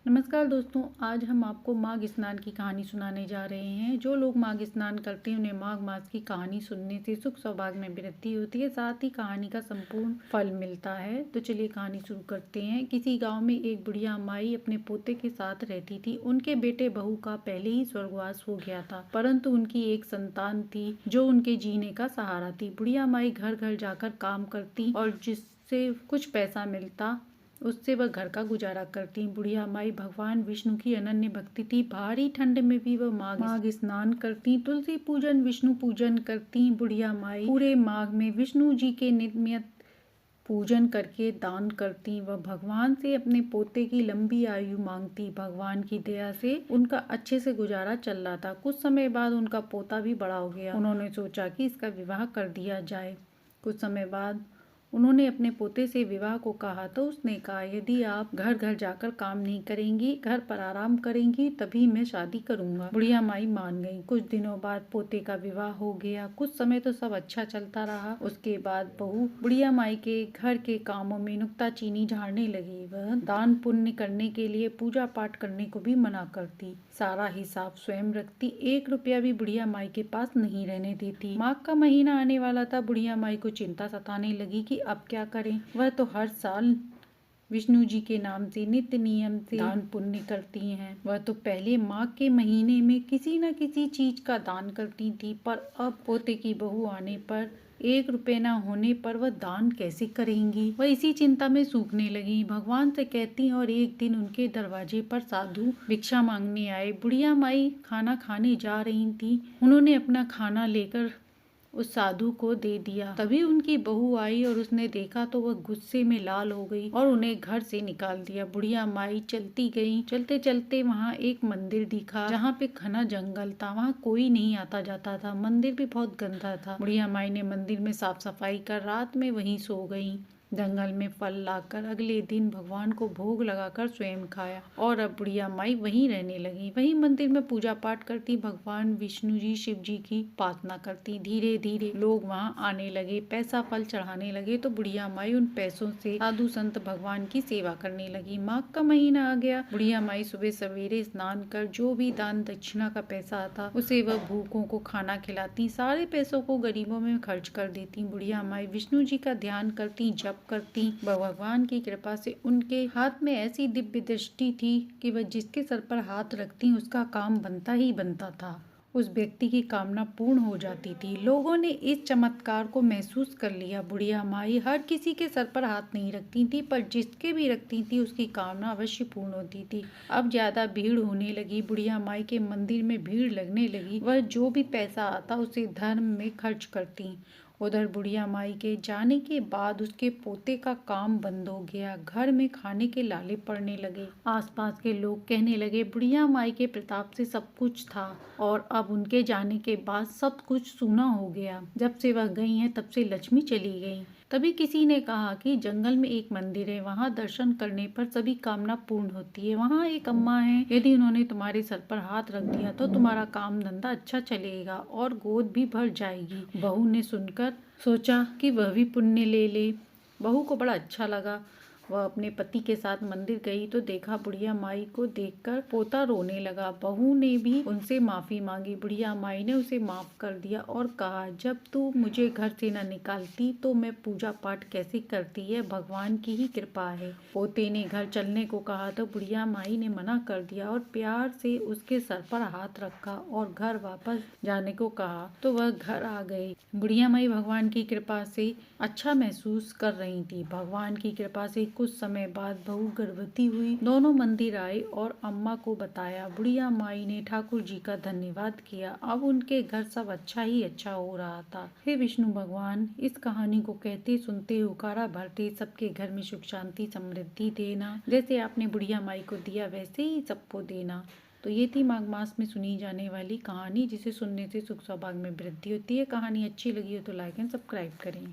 नमस्कार दोस्तों, आज हम आपको माघ स्नान की कहानी सुनाने जा रहे हैं। जो लोग माघ स्नान करते हैं उन्हें माघ मास की कहानी सुनने से सुख सौभाग्य में वृद्धि होती है, साथ ही कहानी का संपूर्ण फल मिलता है। तो चलिए कहानी शुरू करते हैं। किसी गांव में एक बुढ़िया माई अपने पोते के साथ रहती थी। उनके बेटे बहू का पहले ही स्वर्गवास हो गया था, परंतु उनकी एक संतान थी जो उनके जीने का सहारा थी। बुढ़िया माई घर घर जाकर काम करती और जिससे कुछ पैसा मिलता उससे वह घर का गुजारा करती। बुढ़िया माई भगवान विष्णु की अनन्य भक्ति थी। भारी ठंड में भी वह माघ स्नान करती, तुलसी पूजन, विष्णु पूजन करती। बुढ़िया माई पूरे माघ में विष्णु जी के नियमित पूजन करके दान करती। वह भगवान से अपने पोते की लंबी आयु मांगती। भगवान की दया से उनका अच्छे से गुजारा चल रहा था। कुछ समय बाद उनका पोता भी बड़ा हो गया। उन्होंने सोचा कि इसका विवाह कर दिया जाए। कुछ समय बाद उन्होंने अपने पोते से विवाह को कहा तो उसने कहा, यदि आप घर घर जाकर काम नहीं करेंगी, घर पर आराम करेंगी, तभी मैं शादी करूंगा। बुढ़िया माई मान गई। कुछ दिनों बाद पोते का विवाह हो गया। कुछ समय तो सब अच्छा चलता रहा। उसके बाद बहू बुढ़िया माई के घर के कामों में नुक्ताचीनी झाड़ने लगी। वह दान पुण्य करने के लिए पूजा पाठ करने को भी मना करती। सारा हिसाब स्वयं रखती। 1 रुपया भी बुढ़िया माई के पास नहीं रहने देती। माघ का महीना आने वाला था। बुढ़िया माई को चिंता सताने लगी कि अब क्या करें। वह तो हर साल विष्णु जी के नाम से नित्य नियम से दान पुण्य करती हैं। वह तो पहले माघ के महीने में किसी न किसी चीज का दान करती थी, पर अब पोते की बहू आने पर 1 रुपये न होने पर वह दान कैसे करेंगी। वह इसी चिंता में सूखने लगी। भगवान से कहती और एक दिन उनके दरवाजे पर साधु भिक्षा मांगने आए। बुढ़िया माई खाना खाने जा रही थी। उन्होंने अपना खाना लेकर उस साधु को दे दिया। तभी उनकी बहू आई और उसने देखा तो वह गुस्से में लाल हो गई और उन्हें घर से निकाल दिया। बुढ़िया माई चलती गई। चलते चलते वहाँ एक मंदिर दिखा जहाँ पे घना जंगल था। वहाँ कोई नहीं आता जाता था। मंदिर भी बहुत गंदा था। बुढ़िया माई ने मंदिर में साफ सफाई कर रात में वहीं सो गई। जंगल में फल लाकर अगले दिन भगवान को भोग लगाकर स्वयं खाया और अब बुढ़िया माई वहीं रहने लगी। वहीं मंदिर में पूजा पाठ करती, भगवान विष्णु जी शिव जी की प्रार्थना करती। धीरे धीरे लोग वहां आने लगे, पैसा फल चढ़ाने लगे तो बुढ़िया माई उन पैसों से साधु संत भगवान की सेवा करने लगी। माघ का महीना आ गया। बुढ़िया माई सुबह सवेरे स्नान कर जो भी दान दक्षिणा का पैसा आता उसे वह भूखों को खाना खिलाती। सारे पैसों को गरीबों में खर्च कर देती। बुढ़िया माई विष्णु जी का ध्यान करती, जप करती। भगवान की कृपा से उनके हाथ में ऐसी दिव्य दृष्टि थी कि वह जिसके सर पर हाथ रखती उसका काम बनता ही बनता था। उस व्यक्ति की कामना पूर्ण हो जाती थी। लोगों ने इस चमत्कार को महसूस कर लिया। बुढ़िया माई हर किसी के सर पर हाथ नहीं रखती थी, पर जिसके भी रखती थी उसकी कामना अवश्य पूर्ण होती थी। अब ज्यादा भीड़ होने लगी। बुढ़िया माई के मंदिर में भीड़ लगने लगी। वह जो भी पैसा आता उसे धर्म में खर्च करती। उधर बुढ़िया माई के जाने के बाद उसके पोते का काम बंद हो गया। घर में खाने के लाले पड़ने लगे। आसपास के लोग कहने लगे बुढ़िया माई के प्रताप से सब कुछ था और अब उनके जाने के बाद सब कुछ सूना हो गया। जब से वह गई हैं तब से लक्ष्मी चली गई। तभी किसी ने कहा कि जंगल में एक मंदिर है, वहाँ दर्शन करने पर सभी कामना पूर्ण होती है। वहाँ एक अम्मा है, यदि उन्होंने तुम्हारे सर पर हाथ रख दिया तो तुम्हारा काम धंधा अच्छा चलेगा और गोद भी भर जाएगी। बहू ने सुनकर सोचा कि वह भी पुण्य ले ले। बहू को बड़ा अच्छा लगा। वह अपने पति के साथ मंदिर गई तो देखा बुढ़िया माई को देखकर पोता रोने लगा। बहू ने भी उनसे माफी मांगी। बुढ़िया माई ने उसे माफ कर दिया और कहा, जब तू मुझे घर से न निकालती तो मैं पूजा पाठ कैसे करती है, भगवान की ही कृपा है। पोते ने घर चलने को कहा तो बुढ़िया माई ने मना कर दिया और प्यार से उसके सर पर हाथ रखा और घर वापस जाने को कहा तो वह घर आ गई। बुढ़िया माई भगवान की कृपा से अच्छा महसूस कर रही थी। भगवान की कृपा से कुछ समय बाद बहू गर्भवती हुई। दोनों मंदिर आए और अम्मा को बताया। बुढ़िया माई ने ठाकुर जी का धन्यवाद किया। अब उनके घर सब अच्छा ही अच्छा हो रहा था। हे विष्णु भगवान, इस कहानी को कहते सुनते हुकारा भरते सबके घर में सुख शांति समृद्धि देना। जैसे आपने बुढ़िया माई को दिया वैसे ही सबको देना। तो ये थी माघ मास में सुनी जाने वाली कहानी, जिसे सुनने से सुख सौभाग्य में वृद्धि होती है। कहानी अच्छी लगी हो तो लाइक एंड सब्सक्राइब करें।